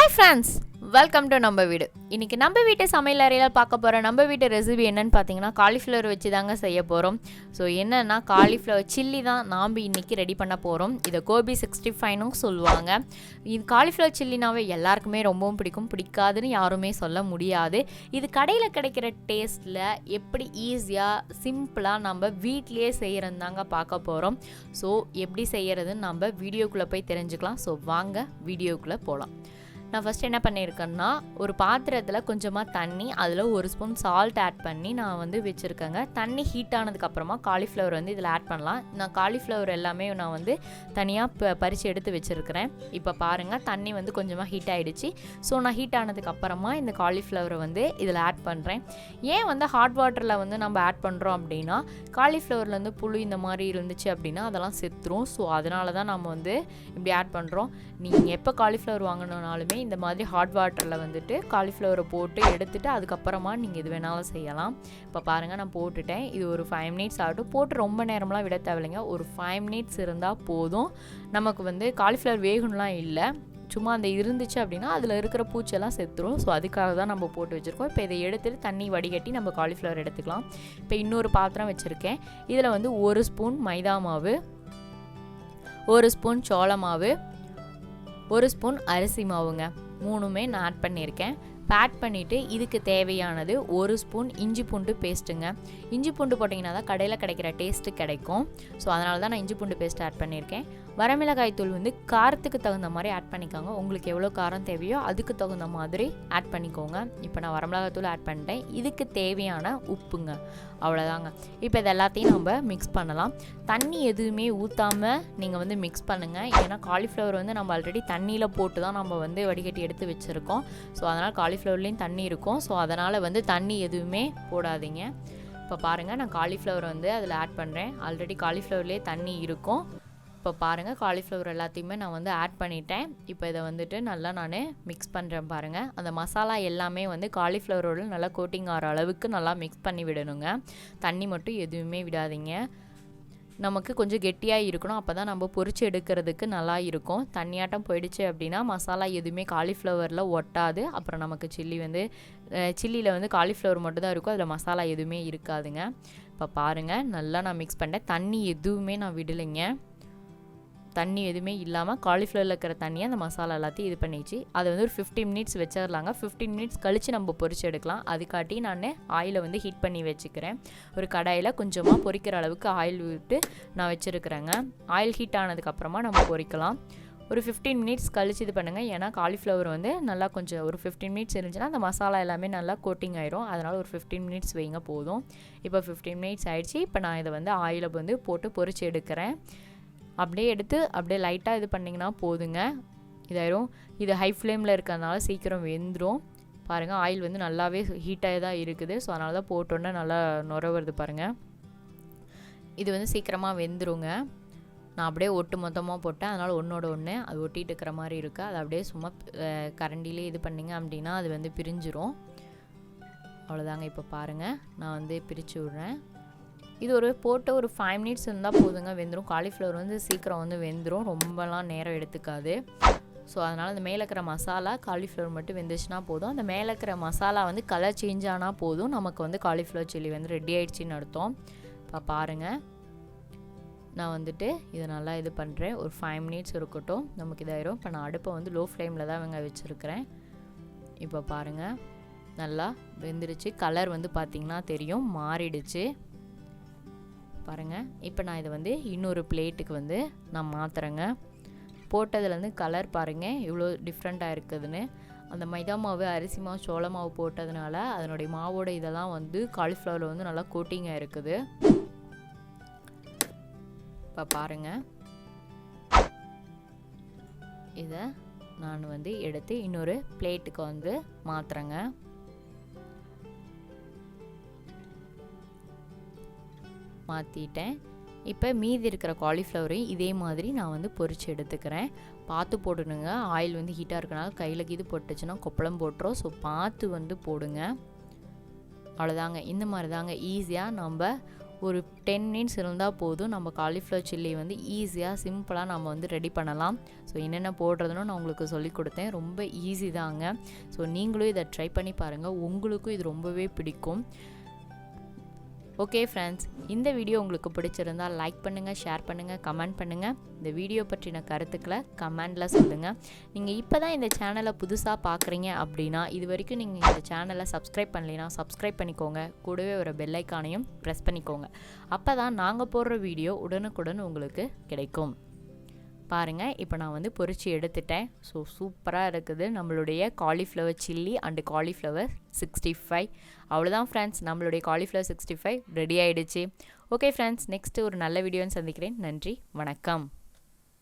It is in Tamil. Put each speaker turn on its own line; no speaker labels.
Hi friends, welcome to Namma Veedu. இன்னைக்கு நம்ம வீட்டு சமையல் அறையில பார்க்க போற நம்ம வீட்டு ரெசிபி என்னன்னு பாத்தீங்கன்னா காலிஃப்ளவர் வச்சு தாங்க செய்ய போறோம். சோ என்னன்னா காலிஃப்ளவர் சில்லி தான் நாம இன்னைக்கு ரெடி பண்ண போறோம். இத கோபி 65 னு சொல்வாங்க. இது காலிஃப்ளவர் சில்லினாவே எல்லாருக்குமே ரொம்பவும் பிடிக்காதுன்னு யாருமே சொல்ல முடியாது. இது கடையில கிடைக்கிற டேஸ்ட்ல எப்படி ஈஸியா சிம்பிளா நம்ம வீட்லயே செய்யறதாங்க பார்க்க போறோம். சோ எப்படி செய்யறதுன்னு நம்ம வீடியோக்குள்ள போய் தெரிஞ்சுக்கலாம். சோ வாங்க வீடியோக்குள்ள போலாம். நான் ஃபஸ்ட் என்ன பண்ணியிருக்கேன்னா ஒரு பாத்திரத்தில் கொஞ்சமாக தண்ணி அதில் ஒரு ஸ்பூன் சால்ட் ஆட் பண்ணி நான் வந்து வச்சுருக்கேங்க. தண்ணி ஹீட் ஆனதுக்கப்புறமா காலிஃப்ளவர் வந்து இதில் ஆட் பண்ணலாம். நான் காலிஃப்ளவர் எல்லாமே நான் வந்து தனியாக பறித்து எடுத்து வச்சுருக்கிறேன். இப்போ பாருங்கள் தண்ணி வந்து கொஞ்சமாக ஹீட் ஆகிடுச்சு. ஸோ நான் ஹீட் ஆனதுக்கப்புறமா இந்த காலிஃப்ளவரை வந்து இதில் ஆட் பண்ணுறேன். ஏன் வந்து ஹாட் வாட்டரில் வந்து நம்ம ஆட் பண்ணுறோம் அப்படின்னா காலிஃப்ளவர்லேருந்து புழு இந்த மாதிரி இருந்துச்சு அப்படின்னா அதெல்லாம் செத்துரும். ஸோ அதனால தான் நம்ம வந்து இப்படி ஆட் பண்ணுறோம். நீங்கள் எப்போ காலிஃப்ளவர் வாங்கணுன்னாலுமே இந்த மாதிரி ஹாட் வாட்டரில் வந்துட்டு காலிஃப்ளவரை போட்டு எடுத்துட்டு அதுக்கப்புறமா நீங்கள் இது வேணாலும் செய்யலாம். இப்போ பாருங்கள் நான் போட்டுட்டேன். இது ஒரு 5 மினிட்ஸ் ஆகட்டும். போட்டு ரொம்ப நேரம்லாம் விட தேவையில்லைங்க. ஒரு 5 மினிட்ஸ் இருந்தால் போதும். நமக்கு வந்து காலிஃப்ளவர் வேகணும்லாம் இல்லை, சும்மா அந்த இருந்துச்சு அப்படின்னா அதில் இருக்கிற பூச்செல்லாம் செத்துரும். ஸோ அதுக்காக தான் நம்ம போட்டு வச்சுருக்கோம். இப்போ இதை எடுத்துகிட்டு தண்ணி வடிகட்டி நம்ம காலிஃப்ளவர் எடுத்துக்கலாம். இப்போ இன்னொரு பாத்திரம் வச்சுருக்கேன். இதில் வந்து 1 ஸ்பூன் மைதா மாவு, 1 ஸ்பூன் சோள மாவு, 1 ஸ்பூன் அரிசி மாவுங்க, மூணுமே நான் ஆட் பண்ணியிருக்கேன். ஆட் பண்ணிவிட்டு இதுக்கு தேவையானது 1 ஸ்பூன் இஞ்சி பூண்டு பேஸ்ட்டுங்க. இஞ்சி பூண்டு போட்டிங்கன்னா தான் கடையில் கிடைக்கிற டேஸ்ட்டு கிடைக்கும். ஸோ அதனால தான் நான் இஞ்சி பூண்டு பேஸ்ட் ஆட் பண்ணியிருக்கேன். வரமிளகாய் தூள் வந்து காரத்துக்கு தகுந்த மாதிரி ஆட் பண்ணிக்கோங்க. உங்களுக்கு எவ்வளோ காரம் தேவையோ அதுக்கு தகுந்த மாதிரி ஆட் பண்ணிக்கோங்க. இப்போ நான் வரமிளகாய் தூள் ஆட் பண்ணிட்டேன். இதுக்கு தேவையான உப்புங்க, அவ்வளோதாங்க. இப்போ இது எல்லாத்தையும் நம்ம மிக்ஸ் பண்ணலாம். தண்ணி எதுவுமே ஊற்றாமல் நீங்கள் வந்து மிக்ஸ் பண்ணுங்கள். ஏன்னா காலிஃப்ளவர் வந்து நம்ம ஆல்ரெடி தண்ணியில் போட்டு தான் நம்ம வந்து வடிகட்டி எடுத்து வச்சுருக்கோம். ஸோ அதனால் காலிஃப்ளவர்லேயும் தண்ணி இருக்கும். ஸோ அதனால் வந்து தண்ணி எதுவுமே போடாதீங்க. இப்போ பாருங்கள் நான் காலிஃப்ளவர் வந்து அதில் ஆட் பண்ணுறேன். ஆல்ரெடி காலிஃப்ளவர்லேயே தண்ணி இருக்கும். இப்போ பாருங்கள் காலிஃப்ளவர் எல்லாத்தையுமே நான் வந்து ஆட் பண்ணிட்டேன். இப்போ இதை வந்துட்டு நல்லா நான் மிக்ஸ் பண்ணுறேன். பாருங்கள் அந்த மசாலா எல்லாமே வந்து காலிஃப்ளவரோட நல்லா கோட்டிங் ஆகிற அளவுக்கு நல்லா மிக்ஸ் பண்ணி விடணுங்க. தண்ணி மட்டும் எதுவுமே விடாதீங்க. நமக்கு கொஞ்சம் கெட்டியாக இருக்கணும். அப்போ தான் நம்ம பொரிச்சு எடுக்கிறதுக்கு நல்லா இருக்கும். தண்ணியாட்டம் போயிடுச்சு அப்படின்னா மசாலா எதுவுமே காலிஃப்ளவரில் ஒட்டாது. அப்புறம் நமக்கு சில்லியில் வந்து காலிஃப்ளவர் மட்டும் தான் இருக்கும், அதில் மசாலா எதுவுமே இருக்காதுங்க. இப்போ பாருங்கள் நல்லா நான் மிக்ஸ் பண்ணிட்டேன். தண்ணி எதுவுமே நான் விடலைங்க. தண்ணி எதுவுமே இல்லாமல் காலிஃப்ளவரில் இருக்கிற தண்ணியை அந்த மசாலா எல்லாத்தையும் இது பண்ணிச்சு. அதை வந்து ஒரு 15 மினிட்ஸ் வச்சிடலாங்க. 15 மினிட்ஸ் கழித்து நம்ம பொரிச்சு எடுக்கலாம். அதுக்காட்டி நான் ஆயிலை வந்து ஹீட் பண்ணி வச்சுக்கிறேன். ஒரு கடாயில் கொஞ்சமாக பொரிக்கிற அளவுக்கு ஆயில் விட்டு நான் வச்சுருக்கிறேங்க. ஆயில் ஹீட் ஆனதுக்கப்புறமா நம்ம பொரிக்கலாம். ஒரு 15 மினிட்ஸ் கழிச்சு இது பண்ணுங்கள். ஏன்னா காலிஃப்ளவர் வந்து நல்லா கொஞ்சம் ஒரு 15 மினிட்ஸ் இருந்துச்சுன்னா அந்த மசாலா எல்லாமே நல்லா கோட்டிங் ஆயிரும். அதனால் ஒரு 15 மினிட்ஸ் வைங்க போதும். இப்போ 15 மினிட்ஸ் ஆயிடுச்சு. இப்போ நான் இதை வந்து ஆயிலை வந்து போட்டு பொரிச்சு எடுக்கிறேன். அப்படியே எடுத்து அப்படியே லைட்டாக இது பண்ணிங்கன்னா போதுங்க. இதாயிரும். இது ஹை ஃப்ளேமில் இருக்கிறதுனால சீக்கிரம் வெந்துடும். பாருங்கள் ஆயில் வந்து நல்லாவே ஹீட்டாக தான் இருக்குது. ஸோ அதனால தான் போட்டோன்னே நல்லா நுர வருது பாருங்கள். இது வந்து சீக்கிரமாக வெந்துருங்க. நான் அப்படியே ஒட்டு மொத்தமாக போட்டேன். அதனால் ஒன்றோட ஒன்று அது ஒட்டிகிட்டு இருக்கிற மாதிரி இருக்குது. அது அப்படியே சும்மா கரண்டிலே இது பண்ணிங்க அப்படின்னா அது வந்து பிரிஞ்சிரும். அவ்வளோதாங்க. இப்போ பாருங்கள் நான் வந்து பிரித்து விட்றேன். இது ஒரு போட்டு ஒரு 5 மினிட்ஸ் இருந்தால் போதுங்க, வெந்துடும். காலிஃப்ளவர் வந்து சீக்கிரம் வந்து வெந்துடும், ரொம்பலாம் நேரம் எடுத்துக்காது. ஸோ அதனால் அந்த மேலே இருக்கிற மசாலா காலிஃப்ளவர் மட்டும் வெந்துச்சுன்னா போதும். அந்த மேலே இருக்கிற மசாலா வந்து கலர் சேஞ்ச் ஆனால் போதும், நமக்கு வந்து காலிஃப்ளவர் சில்லி வந்து ரெடி ஆகிடுச்சின்னு அர்த்தம். இப்போ பாருங்கள் நான் வந்துட்டு இதை நல்லா இது பண்ணுறேன். ஒரு 5 மினிட்ஸ் இருக்கட்டும், நமக்கு இதாயிரும். இப்போ நான் அடுப்பை வந்து லோ ஃப்ளேமில் தான் வச்சுருக்கிறேன். இப்போ பாருங்கள் நல்லா வெந்துருச்சு. கலர் வந்து பார்த்திங்கன்னா தெரியும், மாறிடுச்சு பாருங்கள். இப்போ நான் இதை வந்து இன்னொரு பிளேட்டுக்கு வந்து நான் மாற்றுறேங்க. போட்டதுலேருந்து கலர் பாருங்கள் இவ்வளோ டிஃப்ரெண்ட்டாக இருக்குதுன்னு. அந்த மைதா மாவு, அரிசி மாவு, சோள மாவு போட்டதுனால அதனுடைய மாவோட இதெல்லாம் வந்து காலிஃப்ளவரில் வந்து நல்லா கோட்டிங்காக இருக்குது. இப்போ பாருங்கள் இதை நான் வந்து எடுத்து இன்னொரு பிளேட்டுக்கு வந்து மாற்றுறேங்க. மாற்றிட்டேன். இப்போ மீதி இருக்கிற காலிஃப்ளவரையும் இதே மாதிரி நான் வந்து பொரித்து எடுத்துக்கிறேன். பார்த்து போடணுங்க. ஆயில் வந்து ஹீட்டாக இருக்கனால கையில் இது போட்டுச்சுன்னா கொப்பளம் போட்டுரும். ஸோ பார்த்து வந்து போடுங்க. அவ்வளோதாங்க. இந்த மாதிரி தாங்க ஈஸியாக நம்ம ஒரு 10 மினிட்ஸ் இருந்தால் போதும். நம்ம காலிஃப்ளவர் சில்லி வந்து ஈஸியாக சிம்பிளாக நம்ம வந்து ரெடி பண்ணலாம். ஸோ என்னென்ன போடுறதுன்னு நான் உங்களுக்கு சொல்லி கொடுத்தேன். ரொம்ப ஈஸி தாங்க. ஸோ நீங்களும் இதை ட்ரை பண்ணி பாருங்கள். உங்களுக்கும் இது ரொம்பவே பிடிக்கும். ஓகே ஃப்ரெண்ட்ஸ், இந்த வீடியோ உங்களுக்கு பிடிச்சிருந்தால் லைக் பண்ணுங்கள், ஷேர் பண்ணுங்கள், கமெண்ட் பண்ணுங்கள். இந்த வீடியோ பற்றின கருத்துக்களை கமெண்டில் சொல்லுங்கள். நீங்கள் இப்போ தான் இந்த சேனலை புதுசாக பார்க்குறீங்க அப்படின்னா, இது வரைக்கும் நீங்கள் இந்த சேனலை சப்ஸ்கிரைப் பண்ணலைன்னா சப்ஸ்கிரைப் பண்ணிக்கோங்க. கூடவே ஒரு பெல் ஐக்கானையும் ப்ரெஸ் பண்ணிக்கோங்க. அப்போ தான் நாங்கள் போடுற வீடியோ உடனுக்குடன் உங்களுக்கு கிடைக்கும். பாருங்கள், இப்போ நான் வந்து பொரிச்சு எடுத்துட்டேன். ஸோ சூப்பராக இருக்குது நம்மளுடைய காலிஃப்ளவர் சில்லி அண்டு காலிஃப்ளவர் 65. அவ்வளோதான் ஃப்ரெண்ட்ஸ், நம்மளுடைய காலிஃப்ளவர் 65 ரெடி ஆகிடுச்சு. ஓகே ஃப்ரெண்ட்ஸ், நெக்ஸ்ட்டு ஒரு நல்ல வீடியோன்னு சந்திக்கிறேன். நன்றி, வணக்கம்.